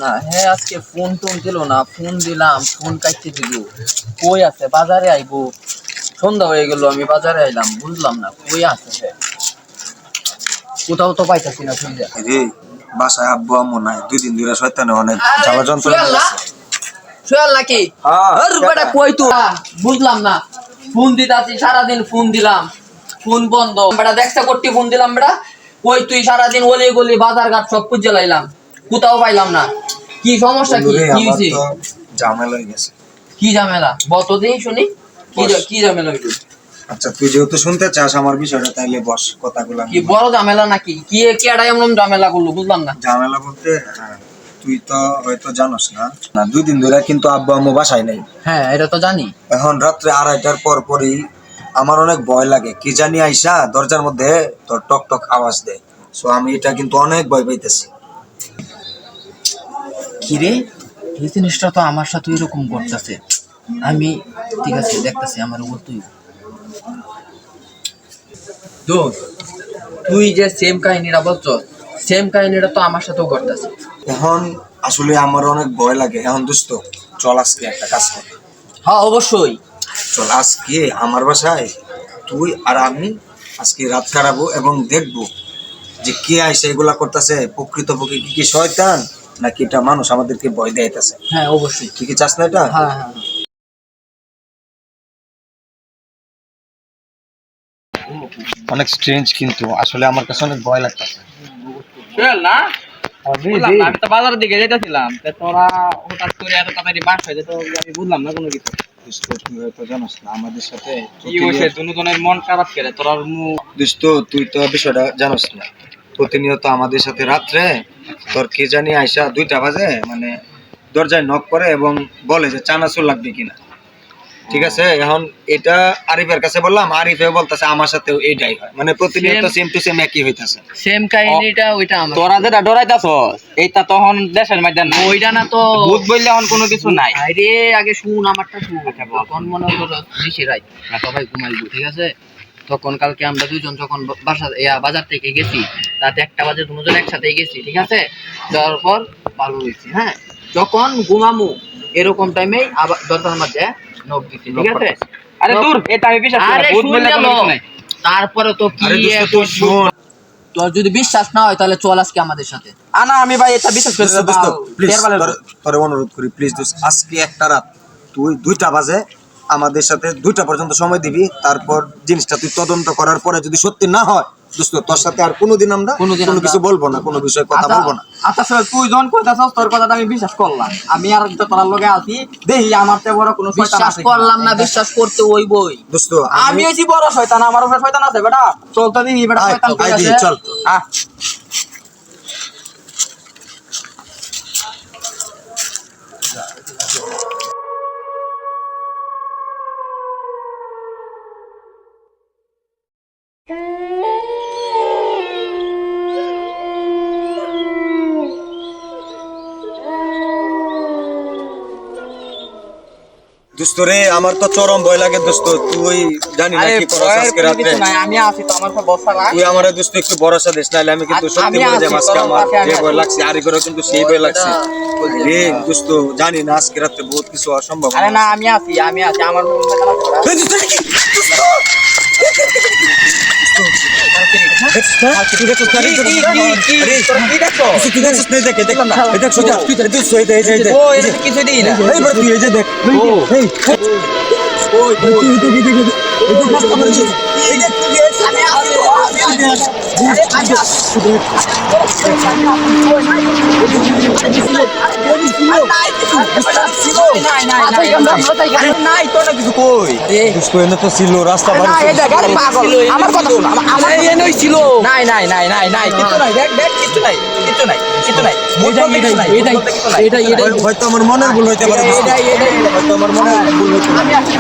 না। হ্যাঁ আজকে ফোন টোন দিল না, ফোন দিলাম ফোন কাটতে দিল। কই আছে? বাজারে আইবো। সন্ধ্যা হয়ে গেল, আমি বাজারে আইলাম, বুঝলাম না কই আছে সে। কোথাও তো পাইতাছি না খুঁজে। রে বাসায় আব্বু আম্মু নাই, 2 দিন ধরে শয়তানে অনেক জ্বালা যন্ত্রণা দিতেছে। শুয়াল নাকি? বেটা কই তো বুঝলাম না। ফোন দিতাছি সারাদিন, ফোন দিলাম ফোন বন্ধ। বেটা দেখতে করতে ফোন দিলাম, বেটা কই তুই? সারাদিন ওলি গলি বাজার ঘাট সব খুঁজে লাইলাম, কোথাও পাইলাম না। কি সমস্যা? কি হইছে? ঝামেলা হয়ে গেছে। কি ঝামেলা? বতদিন শুনি। কি ঝামেলা হইলো? আচ্ছা তুই যেহেতু শুনতে চাস আমার বিষয়টা, তাইলে বস কথাগুলো। কি বড় ঝামেলা নাকি? কি কেডা এমন ঝামেলা করলো বুঝলাম না। ঝামেলা বলতে তুই তো হয়তো জানোস না, 2 দিন ধরে কিন্তু আব্বু আম্মু বাসায় নেই। হ্যাঁ এটা তো জানি। এখন রাত্রে 2:30টার পরই আমার অনেক ভয় লাগে, কি জানি আইসা দরজার মধ্যে তোর টক টক আওয়াজ দেয়। সো আমি এটা কিন্তু অনেক ভয় পাইতেছি। কিরে, এই জিনিসটা তো আমার সাথে এরকম করতেছে। আমি ঠিক আছে দেখতেছি, আমার উপর তুই দোস্ত, তুই যে সেম কাহিনীটা বলছ, সেম কাহিনীটা তো আমার সাথেও করতেছে। এখন আসলে আমার অনেক ভয় লাগে। এখন দোস্ত চল আজকে একটা কাজ কর। হ্যাঁ অবশ্যই চল আজকে আমার বাসায় তুই আর আমি আজকে রাত কাটাবো এবং দেখবো যে কে আইসা এগুলা করতেছে, প্রকৃতপক্ষে কি শয়তান নাকি এটা মানুষ আমাদেরকে ভয় দেখাইতেছে। হ্যাঁ অবশ্যই। তুই কি চাস না এটা? হ্যাঁ হ্যাঁ অনেক স্ট্রেঞ্জ, কিন্তু আসলে আমার কাছে অনেক ভয় লাগতেছে। না বুঝলাম না, আমি তো বাজারের দিকে যেতেছিলাম, তোরা হঠাৎ করে এত তাড়াতাড়ি বাস হয়ে যেত, আমি বুঝলাম না কোনো কিছু। তুই হয়তো জানোস না আমাদের সাথে কি হয়েছে? দুজনের মন খারাপ করে তোরা দোস্ত, তুই তো বিষয়টা জানোস না। প্রতিনিয়ত আমাদের সাথে রাত্রে তোর কে জানি আইসা 2টা বাজে মানে দরজায় নক করে এবং বলে যে চানাচুর লাগবে কিনা। ঠিক আছে, এখন এটা আরিফের কাছে বললাম, আরিফেও বলতেছে আমার সাথেও এইটাই হয়, মানে প্রতিনিয়ত সেম টু সেম একই হইতাছে। সেম কাহিনীটা ওইটা আমার। তোরা যেটা ডরাইতাছস এইটা তখন দেশের মধ্যে না, ওইটা না তো ভূত বললে এখন কোনো কিছু নাই। আরে আগে শুন আমারটা শুন। তখন মনে হলো বেশি রাত, সবাই ঘুমাইবো, ঠিক আছে? তখন কালকে আমরা দুইজন যখন বাজার থেকে গেছি, রাতে 1টা বাজে দুজন একসাথে গেছি, ঠিক আছে? যাওয়ার পর ভালো হয়েছে। হ্যাঁ যখন ঘুমামু এরকম টাইমেই আবার দরজার মধ্যে নখ দিছি, ঠিক আছে? আরে দূর, এটা আমি বিশ্বাস করি না, ভূত বললে কোনো কিছু নাই। তারপরে তো কি আরে দোস্ত তুই শোন, তোর যদি বিশ্বাস না হয় তাহলে চল আজকে আমাদের সাথে। আনা আমি ভাই এটা বিশ্বাস করি না। দোস্ত প্লিজ তোরে অনুরোধ করি, প্লিজ দোস্ত আজকে একটা রাত তুই 2টা বাজে আমাদের সাথে 2টা পর্যন্ত সময় দিবি। তারপর জিনিসটা তুই তদন্ত করার পরে যদি সত্যি না হয় দোস্ত, তোর সাথে আর কোনোদিন আমরা কোনো কিছু বলবো না, কোনো বিষয়ে কথা বলবো না। আচ্ছা শোন, তুই যখন কইতাছস তোর কথাটা আমি বিশ্বাস করলাম। আমি আর তো তোর লগে আছি, দেখি আমার তে বড় কোনো শয়তান বিশ্বাস আছে করলাম না, বিশ্বাস করতে হইবই। দোস্ত আমি এসি বড় শয়তান, আমার উপরে শয়তান আছে বেটা। চল তো দেখি বেটা শয়তান কই আছে। চল আহ দোস্ত রে, আমার তো চরম ভয় লাগে দোস্ত। তুই জানি না কি করছ আজকে রাতে। আমি আছি তো, আমার উপর ভরসা রাখ। তুই আমারে দোস্ত একটু ভরসা দিস, নাইলে আমি কিন্তু সত্যি বলে যে আজকে আমার যে ভয় লাগছে আরিফেরও কিন্তু সেই ভয় লাগছে রে দোস্ত। জানি না আজকে রাতে বহুত কিছু অসম্ভব। আরে না আমি আছি আমার উপর শয়তান আছে। এই দোস্ত কি? কিছু দিই না। নাই তো না কিছু কই। ছিল রাস্তা আমার কথা শোন, আমার এনেই ছিল। নাই কিছু নাই, দেখ কিছু নাই। এটাই হয়তো আমার মনের ভুল হইতে পারে, হয়তো আমার মনের ভুল হইতে পারে। আমি আসি।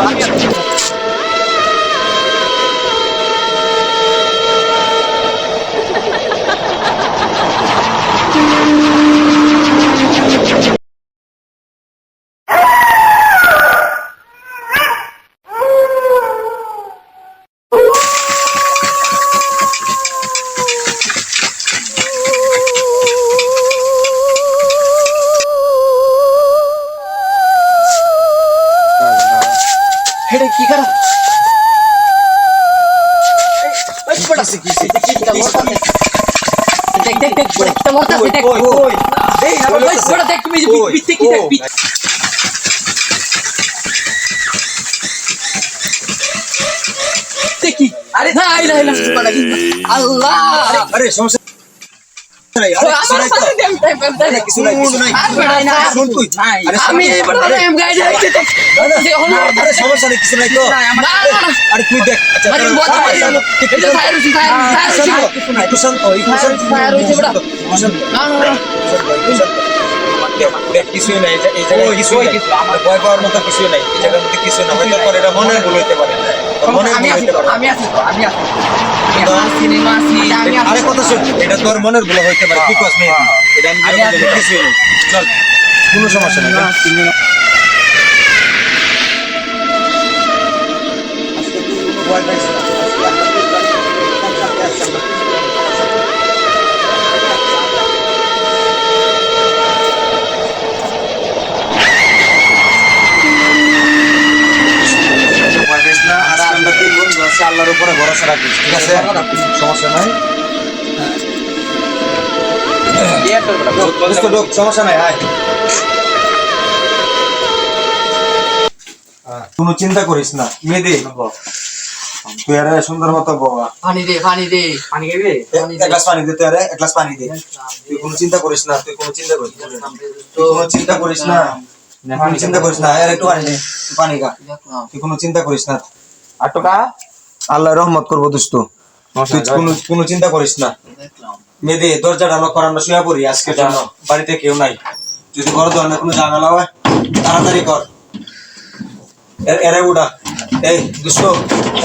কিসে কিসে দেখ দেখ দেখ একটা মরতা কই দেখ কই কই এই না ওই বড় দেখ তুমি পিছে কি দেখ দেখি আরে না আইলা আইলা আল্লাহ আরে সমস্যা নাই আরে কিছু নাই তো আরে কিছু নাই শুন তুই আরে আমি এবার এম গাইড হইতে আরে সমস্যা নাই কিছু নাই তো আরে তুই দেখ আচ্ছা আরে বড় এটা ফায়ার হইছে একটু শান্ত ফায়ার হইছে বড় না না দেখ কিছুই নাই এই জায়গায় কিছুই নাই ভয় পাওয়ার মতো কিছুই নাই এই জায়গার মধ্যে কিছু না হয়তো তোর এটা মনে ভুল হইতে পারে মনে ভুল হইতে পারে আমি আছি সিনেমা আছি আরে কথা শুন এটা তোর মনের ভুল হইতে পারে কি কস নেই এটা আমি জানি কিছুই নেই চল কোনো সমস্যা নাই আল্লাহর উপরে ভরসা রাখিস ঠিক আছে সমস্যা নাই সমস্যা নাই কোনো চিন্তা করিস না মেয়েদে তুই আরে সুন্দর মতো বাবা পানি দে পানি খাইবে এক গ্লাস পানি দে তুই আরে এক গ্লাস পানি দে তুই কোনো চিন্তা করিস না তুই কোনো চিন্তা করিস না তুই কোনো চিন্তা করিস না কোনো চিন্তা করিস না আর একটু পানি দে তুই পানি খা তুই কোনো চিন্তা করিস না আর টাকা আল্লাহ রহমত করবো দোস্ত তুই কোনো চিন্তা করিস না মেয়েদে দরজাটা লক করে আমরা শুয়ে পড়ি আজকের জন্য বাড়িতে কেউ নাই যদি বড় ধরনের কোনো ঝামেলা হয় তাড়াতাড়ি কর এরে উড়া এই দুষ্ট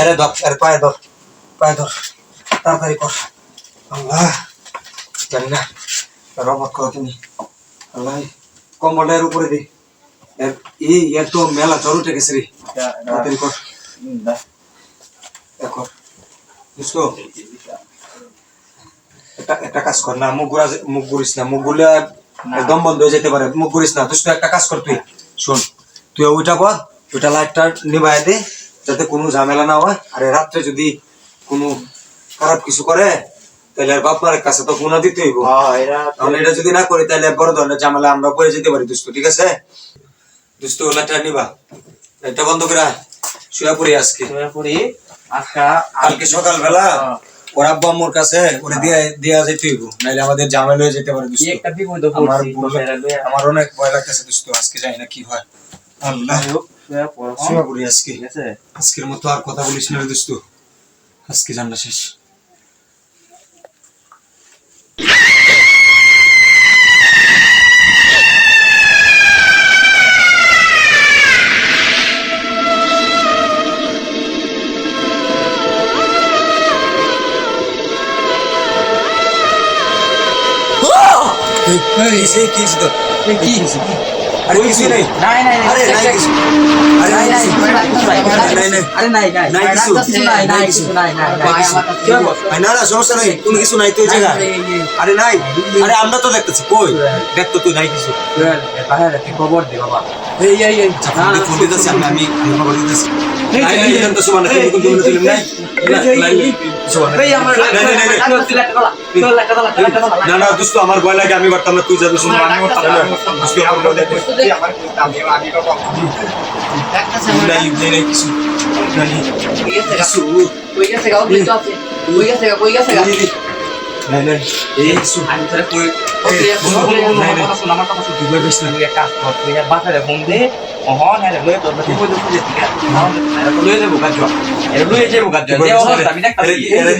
এরে ধর এর পায়ে ধর তাড়াতাড়ি কর আল্লাহ জানি না রহমত করো তুমি আল্লাহ কম্বলটার উপরে দে এর তো মেলা জ্বর উঠে গেছে রে তাড়াতাড়ি কর দেখো দুষ্ট একটা কাজ কর না মুখ ঘুরিস না মুখ ঘুরলে একদম বন্ধ হয়ে যেতে পারে মুখ ঘুরিস না দুষ্ট একটা কাজ কর তুই শোন তুই ওইটা পর ওইটা লাইটটা নিভাই দে যাতে কোনো ঝামেলা না হয় আর রাত্রে যদি কোনো খারাপ কিছু করে তাহলে আর বাপ মায়ের কাছে তো গুণা দিতে হইব তাহলে এটা যদি না করি তাহলে বড় ধরনের ঝামেলা আমরা পড়ে যেতে পারি দুষ্ট ঠিক আছে দুষ্ট লাইটটা নিবা লাইটটা বন্ধ করে শুয়ে পড়ি আজকে কালকে সকালবেলা ওর আব্বা আম্মুর কাছে ওরে দিয়া যেতে হইব নাইলে আমাদের ঝামেলা হয়ে যেতে পারে দুষ্ট আমার অনেক ভয় লাগতেছে দুষ্ট আজকে জানি না কি হয় আল্লাহ শুয়ে পড়ি আজকে আজকের মতো আর কথা বলিস না দোস্ত আজকে জানা শেষ আরে কিছু নেই আরে নাই কিছু আরে নাই কিছু না না সমস্যা নাই কোনো কিছু নাই তো এই জায়গা আরে নাই আরে আমরা তো দেখতেছি কই দেখ তো তুই নাই কিছু খবর দে বাবা ফোন দিতেছি আমি খবর দিতেছি না না দোস্ত আমার ভয় লাগে আমি পারতাম না তুই যাবি শুনো আমি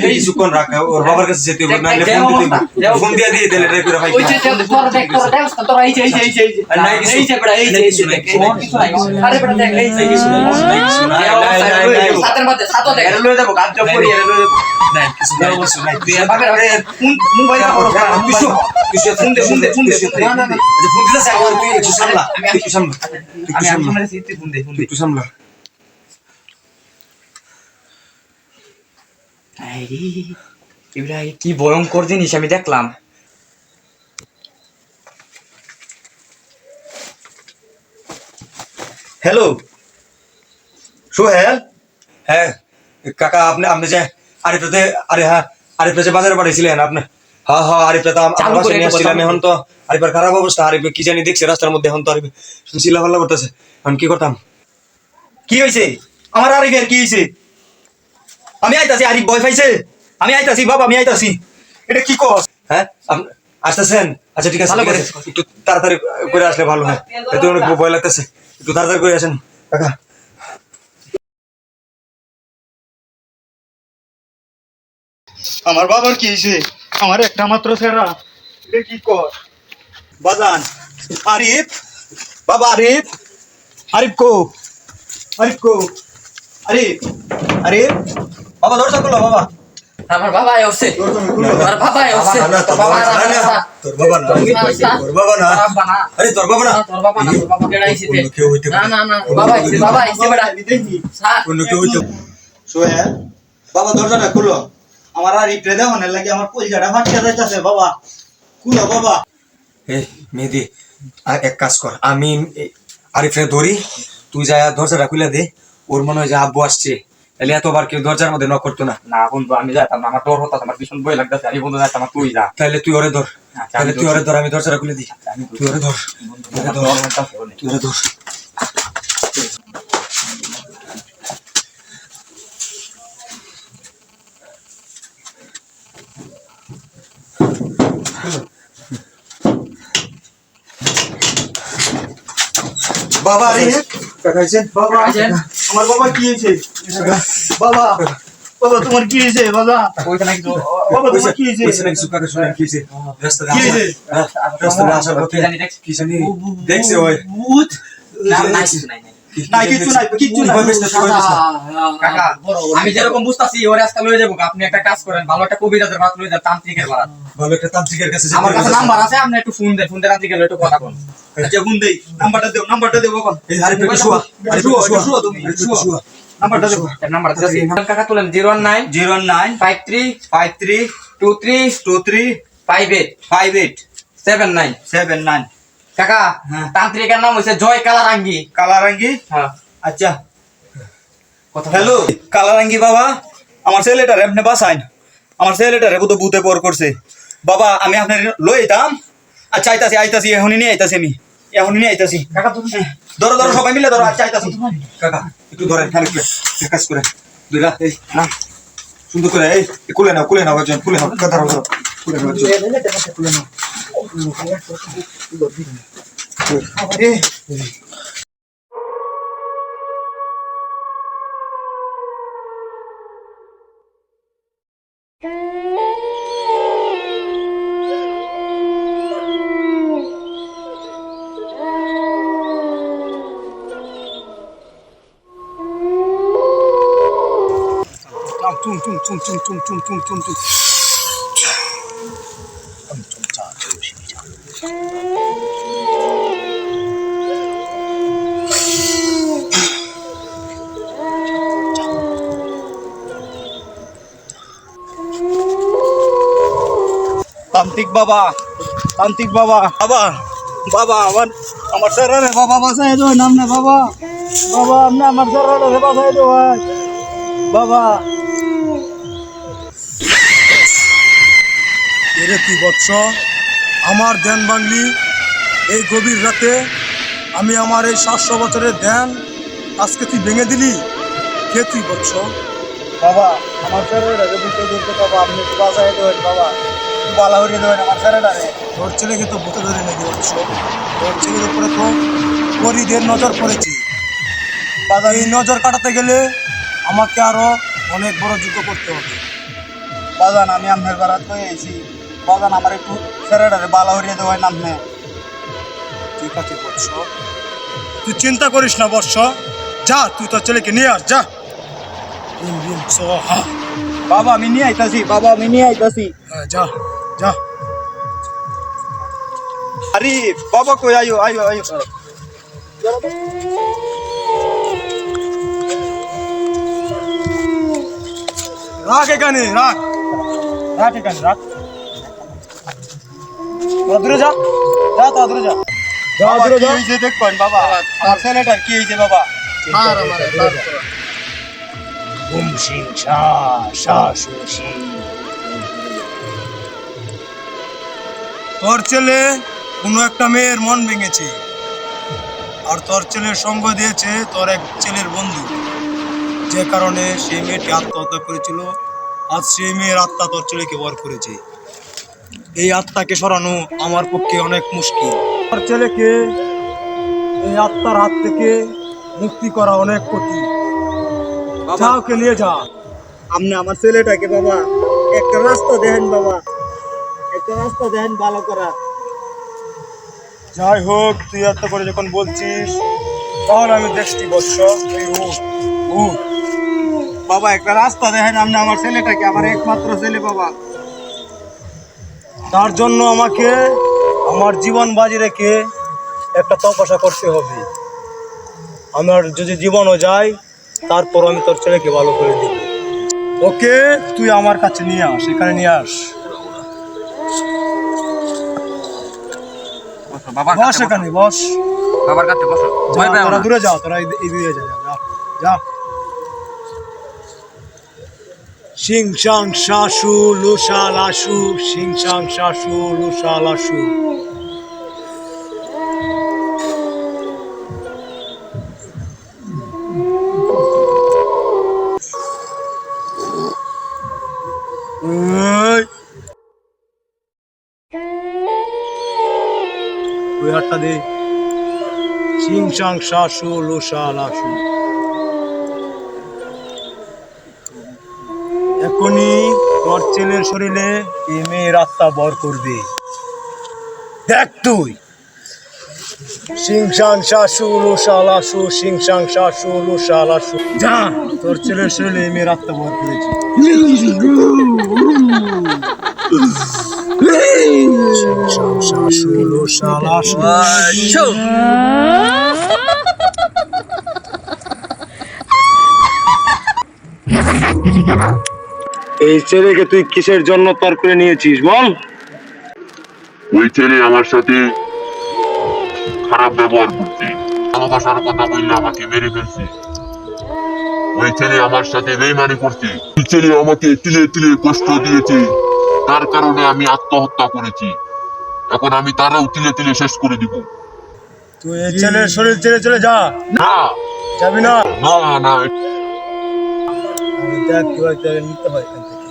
কিছুক্ষণ রাখা ওর বাবার কাছে যেতে হবে না ফোন দিয়ে দিয়ে দিলে ট্রাই করে ভাই কি ভয়ঙ্কর জিনিস আমি দেখলাম হ্যালো সোহেল হ্যাঁ কাকা আপনি আপনি যে আরিফে আরে হ্যাঁ আরিফে যে বাজারে পাঠাইছিলেন আপনি হ্যাঁ হ্যাঁ আরিফে তো আমার চালু করে বাসায় নিয়ে আসছিলাম কথা এখন তো আরিফের খারাপ অবস্থা আরিফে কি জানি দেখছে রাস্তার মধ্যে এখন তো আরিফ চিল্লাফাল্লা করতেছে এখন কি করতাম কি হয়েছে আমার আরিফের কি হয়েছে আমি আইতাছি আরিফ ভয় পাইছে আমি আইতাছি বাবা আমি আইতাছি এটা কি কস হ্যাঁ আসতেছেন আচ্ছা ঠিক আছে ভালো ঠিক আছে করে। একটু তাড়াতাড়ি করে আসলে ভালো হয় এত অনেক ভয় লাগতেছে একটু তাড়াতাড়ি করে আসেন কাকা আমার বাবার কি হয়েছে আমার একটা মাত্র ছেড়া এটা কি কর বাজান আরিফ বাবা আরিফ আরিফ কো আরিফ আরিফ বাবা দরজা খুলো বাবা আমার বাবা আসছে আমার বাবা আসছে তোর বাবা না তোর বাবা না তোর বাবা না আরে তোর বাবা না তোর বাবা না তোর বাবা কেডা আইছে অন্য কেউ হইতে না পারে। না না বাবা আইছে বেটা স্যার অন্য কেউ হইতে সোহেল বাবা দরজাটা খুলো আমার আরিফ রে দেখো না লাগে আমার কলজাটা ফাটকে যাইতাছে বাবা খুলো বাবা এই মেহেদি আর এক কাজ কর আমি আরিফে ধরি তুই যা দরজাটা খুলে দে ওর মনে হয় যে আব্বু আসছে তাহলে এতবার কেউ দরজার মধ্যে নক করতো না না বন্ধু আমি যাইতাম না আমার ডর হতো আমার ভীষণ ভয় লাগতেছে আমি বন্ধু যাইতাম আমার তুই যা তাহলে তুই ওরে ধর আচ্ছা, তাহলে আমি তুই ওরে ধরছি। ধর আমি দরজাটা খুলে দিই তুই ওরে ধর তুই ওরে ধর তুই ওরে ধর বাবা আরিফ কাকাইছেন বাবা আইছেন? আমার বাবা কি হয়েছে বাবা বাবা তোমার কি হয়েছে বাবা ওইখানে কিছু বাবা তোমার কি হয়েছে কইছে নাকি সুকাকে শুনে কি হইছে রাস্তায় কি হয়েছে? রাস্তায় আসার পথে কি জানি দেখছি। কি জানি দেখছে ওই ভূত না নাই কিছু নাই নাই কিচ্ছু নাই কিচ্ছু নাই কাকা আমি যেরকম বুঝতাছি ওরে আজকে লয়ে যাবো আপনি একটা কাজ করেন ভালো একটা কবিরাজের ভাত লয়ে যান তান্ত্রিকের ভাত ভালো একটা তান্ত্রিকের কাছে আমার কাছে নাম্বার আছে আপনি একটু ফোন দেন তান্ত্রিকের একটু কথা বলুন আচ্ছা গুন দেই নাম্বারটা দেও কখন এই আরিফ একটু শুয়া আরিফ একটু শুয়া শুয়া তুমি, আরিফ একটু শুয়া নাম্বারটা দেও নাম্বার আছে কাকা তুলেন 019 09 53 53 23 23 58 58 79 79 কাকা হ্যাঁ। তান্ত্রিকের নাম হইছে জয় কালারাঙ্গি কালারাঙ্গি হ্যাঁ আচ্ছা কথা হ্যালো কালারাঙ্গি বাবা আমার ছেলেটারে আপনি বাঁচাইন আমার ছেলেটারে বুধ ভূতে পর করছে বাবা আমি আপনার লই দাম আচ্ছা আইতাছি এখনই নিয়ে আইতাছি আমি এখনই নিয়ে আইতাছি কাকা তুমি ধরো ধরো সবাই মিলে ধরো আচ্ছা আইতাছি কাকা একটু ধরেন খানিক এক কাজ করে দুইটা এই না সুন্দর করে এই কুলে নাও একজন কুলে নাও কথা রাখো কুলে নাও একজন কুলে নাও তান্ত্রিক বাবা বাবা বাবা আমার স্যারের বাবা বাঁচাই দেয় নাম না বাবা বাবা আপনি আমার স্যারের বাঁচাই দেয় বাবা এরে কি বৎস আমার ধ্যান ভাঙলি এই গভীর রাতে আমি আমার এই 700 বছরের ধ্যান আজকে তুই ভেঙে দিলি কে তুই বৎস বাবা আমার স্যারের বুঝতে দিতে বাবা আপনি একটু বাঁচাই দেবেন বাবা বালা হরিয়ে দেবেন আমার স্যারেটারে তোর ছেলেকে তো বুকে ধরে নাকি বৎস তোর ছেলের উপরে তো পরিদের নজর পড়েছি বাবা এই নজর কাটাতে গেলে আমাকে আরো অনেক বড় যোগ্য করতে হবে বাজান আমি আপনার বারাত হয়ে আইছি বাজান আমার একটু স্যারেটারে বালা হরিয়ে দেবেন আপনি ঠিক আছে বৎস তুই চিন্তা করিস না বৎস যা তুই তোর ছেলেকে নিয়ে আস যা রিম রিম সোহা বাবা আমি নিয়ে আইতাছি বাবা আমি নিয়ে আইতাছি হ্যাঁ, যা যা আরে বাবা কই আয়ো আয়ো আয়ো রাখ এখানে রাখ রাখ এখানে রাখ তোরা দূরে যা যা তোরা দূরে যা যা বাবা দূরে কি যা হয়েছে দেখবেন বাবা আমার ছেলেটার কি হয়েছে বাবা আর আমার বুম সিং সা সা সু সি। তোর ছেলে কোনো একটা মেয়ের মন ভেঙেছে, আর তোর ছেলের সঙ্গ দিয়েছে তোর এক ছেলের বন্ধু, যে কারণে সেই মেয়েটি আত্মহত্যা করেছিল। আজ সেই মেয়ের আত্মা তোর ছেলেকে বর করেছে। এই আত্মাকে সরানো আমার পক্ষে অনেক মুশকিল। তোর ছেলেকে এই আত্মার হাত থেকে মুক্তি করা অনেক কঠিন। যা ওকে নিয়ে যা। আপনি আমার ছেলেটাকে বাবা একটা রাস্তা দেখেন বাবা, একটা রাস্তা দেখেন ভালো করা। যাই হোক, তুই এত করে যখন বলছিস তাহলে আমি দেখছি বৎস, তুই উঠ উঠ। বাবা একটা রাস্তা দেখেন, আপনি আমার ছেলেটাকে, আমার একমাত্র ছেলে বাবা। তার জন্য আমাকে আমার জীবন বাজি রেখে একটা তপস্যা করতে হবে। আমার যদি জীবনও যায় তারপর আমি তোর ছেলেকে ভালো করে দিব। ওকে তুই আমার কাছে নিয়ে আস, এখানে নিয়ে আস। বাবার বস এখানে বস। বাবার কাছে বসো, যা, তোরা দূরে যাও, তোরা এদিকে যা যা যা। সিং সাং শাশু লুসা লাশু, সিং সাং শাশু লুসা লাশু। ওই হাতটা দে। সিং সাং শাশু লুসা লাশু। এখনই তোর ছেলের শরীরে এই মেয়ের আত্মা বর করবে। দেখ তুই। সিং সাং শাশু লুসা লাশু, সিং সাং শাশু লুসা লাশু। যা, তোর ছেলের শরীরে এই মেয়ের আত্মা বর করেছি। সিং সাং শাশু লুসা লাশু। এই ছেলেকে তুই কিসের জন্য পার করে নিয়েছিস বল? ওই ছেলে আমার সাথে খারাপ ব্যবহার করছে, ভালোবাসার কথা বললে আমাকে মেরে ফেলছে। ওই ছেলে আমার সাথে বেইমানি করছে, ওই ছেলে আমাকে তিলে তিলে কষ্ট দিয়েছে, তার কারণে আমি আত্মহত্যা করেছি। এখন আমি তারাও তিলে তিলে শেষ করে দিব। তুই এই ছেলের শরীর ছেড়ে চলে যা। না যাবি না? না না, দেখ কিভাবে নিতে হয় এখান থেকে।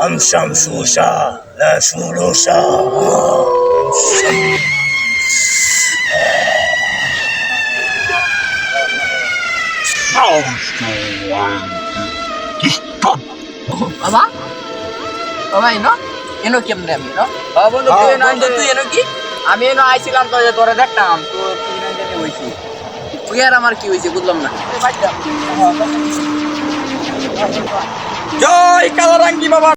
আম শাম সুসা লা সুলোসা। বাবা বাবা এনো এনো কেমনে আমি এনো বাবা বন্ধু তুই এনো আইছিস, তুই এনো কি? আমি এনো আইছিলাম তো, যে তোরে দেখতাম তো তুই না জানি হইছি, তুই আর আমার কি হইছে বুঝলাম না। জয় কালারাঙ্গি বাবা।